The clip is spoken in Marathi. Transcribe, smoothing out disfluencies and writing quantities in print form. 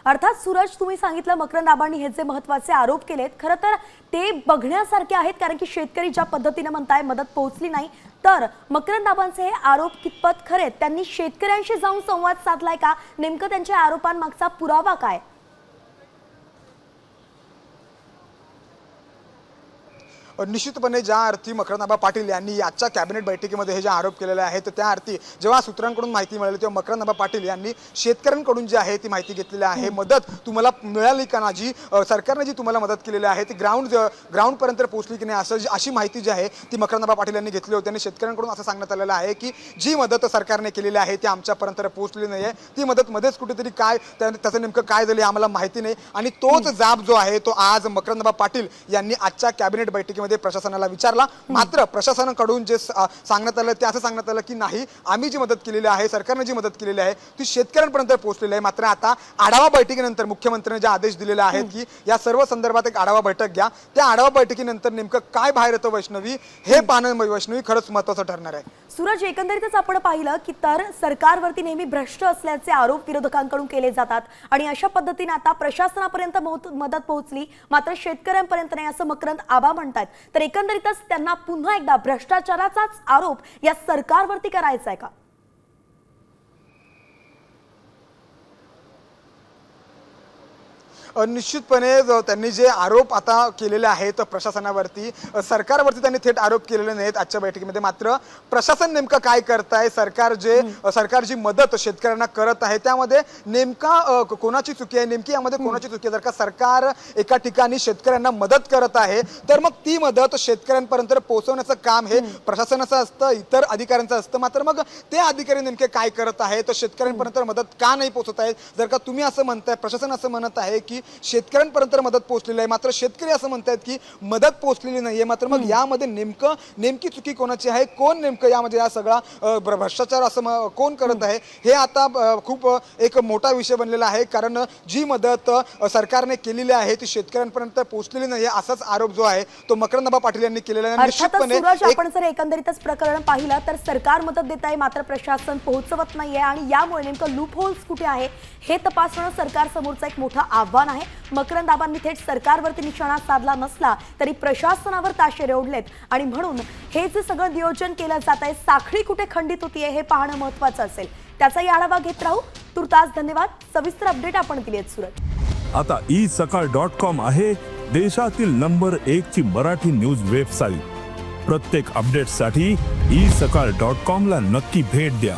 अर्थात सूरज, तुम्ही सांगितलं मकरंद आबांनी हे जे महत्त्वाचे आरोप केलेत, खरं तर ते बघण्यासारखे आहेत, कारण की शेतकरी ज्या पद्धतीने म्हणताय मदत पोहोचली नाही, तर मकरंद आबांचे हे आरोप कितपत खरेत? त्यांनी शेतकऱ्यांशी जाऊन संवाद साधलाय का? नेमकं त्यांच्या आरोपांमागचा पुरावा काय? निश्चितपणे ज्या अर्थी मकरंद आबा पाटील यांनी आजच्या कॅबिनेट बैठकीमध्ये हे जे आरोप केलेले आहेत त्या अर्थी जेव्हा सूत्रांकडून माहिती मिळाली तेव्हा मकरंद आबा पाटील यांनी शेतकऱ्यांकडून जी आहे ती माहिती घेतलेली आहे। मदत तुम्हाला मिळाली का ना, जी सरकारने जी तुम्हाला मदत केलेली आहे ती ग्राउंडपर्यंत पोहोचली की नाही, अशी माहिती जी आहे ती मकरंद आबा पाटील यांनी घेतली होती। आणि शेतकऱ्यांकडून असं सांगण्यात आलेलं आहे की जी मदत सरकारने केलेली आहे ती आमच्यापर्यंत पोहोचली नाही आहे, ती मदत मध्येच कुठेतरी काय त्याचं नेमकं काय झालं आम्हाला माहिती नाही। आणि तोच जाब जो आहे तो आज मकरंद आबा पाटील यांनी आजच्या कॅबिनेट बैठकीमध्ये प्रशासनाला विचारला। मात्र प्रशासनाकडून जे सांगण्यात आलं ते असं सांगण्यात आलं की नाही, आम्ही जी मदत केलेली आहे, सरकारने जी मदत केलेली आहे ती शेतकऱ्यांपर्यंत पोहोचलेली आहे। मात्र आता आढावा बैठकीनंतर मुख्यमंत्र्यांनी जे आदेश दिलेले आहेत की या सर्व संदर्भात एक आढावा बैठक घ्या, त्या आढावा बैठकीनंतर नेमकं काय बाहेर येतं वैष्णवी हे पाहणं वैष्णवी खरंच महत्त्वाचं ठरणार आहे। सूरज, एकंदरीतच आपण पाहिलं की तर सरकारवरती नेहमी भ्रष्ट असल्याचे आरोप विरोधकांकडून केले जातात आणि अशा पद्धतीने आता प्रशासनापर्यंत मदत पोहोचली मात्र शेतकऱ्यांपर्यंत नाही असं मकरंद आबा म्हणतात। तर एकंदरीतच त्यांना पुन्हा एकदा भ्रष्टाचाराचाच आरोप या सरकारवरती करायचा आहे का? निश्चितपणे त्यांनी जे आरोप आता केलेले आहेत प्रशासनावरती, सरकारवरती त्यांनी थेट आरोप केलेले नाहीत आजच्या बैठकीमध्ये। मात्र प्रशासन नेमकं काय करत आहे, सरकार जी मदत शेतकऱ्यांना करत आहे त्यामध्ये नेमका कोणाची चुकी आहे, नेमकी यामध्ये कोणाची चुकी आहे? जर का सरकार एका ठिकाणी शेतकऱ्यांना मदत करत आहे तर मग ती मदत शेतकऱ्यांपर्यंत पोहोचवण्याचं काम हे प्रशासनाचं असतं, इतर अधिकाऱ्यांचं असतं। मात्र मग ते अधिकारी नेमके काय करत आहेत, शेतकऱ्यांपर्यंत मदत का नाही पोहोचत आहेत? जर का तुम्ही असं म्हणताय, प्रशासन असं म्हणत आहे की शेतकऱ्यांपर्यंत मदत पोहोचलेली आहे, मात्र शेतकरी असं म्हणतात की मदत पोहोचलेली नाहीये, मात्र मग यामध्ये नेमकी चुकी कोणाची आहे, कोण नेमकं यामध्ये या सगळा भ्रष्टाचार असं कोण करत आहे हे आता खूप एक मोठा विषय बनलेला आहे। कारण जी मदत सरकारने केलेली आहे ती शेतकऱ्यांपर्यंत पोहोचलेली नाही असाच आरोप जो आहे तो मकरंद आबा पाटील यांनी केलेला आहे। निश्चितपणे आपण जर एकंदरीतच प्रकरण पाहिलं तर सरकार मदत देत आहे मात्र प्रशासन पोहोचवत नाहीये आणि यामुळे नेमकं लूप होल्स कुठे आहे हे तपासणं सरकार समोरचं एक मोठं आव्हान आहे। मकरंद आबांनी थेट सरकारवरती निशाणा साधला नसला तरी प्रशासनावर ताशेरे ओढलेत आणि म्हणून हे जे सगळं नियोजन केलं जात आहे साखळी कुठे खंडित होतीये हे पाहणं महत्त्वाचं असेल। त्याचाही आढावा घेत राहू। तुर्तास धन्यवाद। सविस्तर अपडेट आपण दिली आहेत सूरज। आता isakal.com आहे देशातील नंबर 1 ची मराठी न्यूज वेबसाईट। प्रत्येक अपडेटसाठी isakal.com ला नक्की भेट द्या।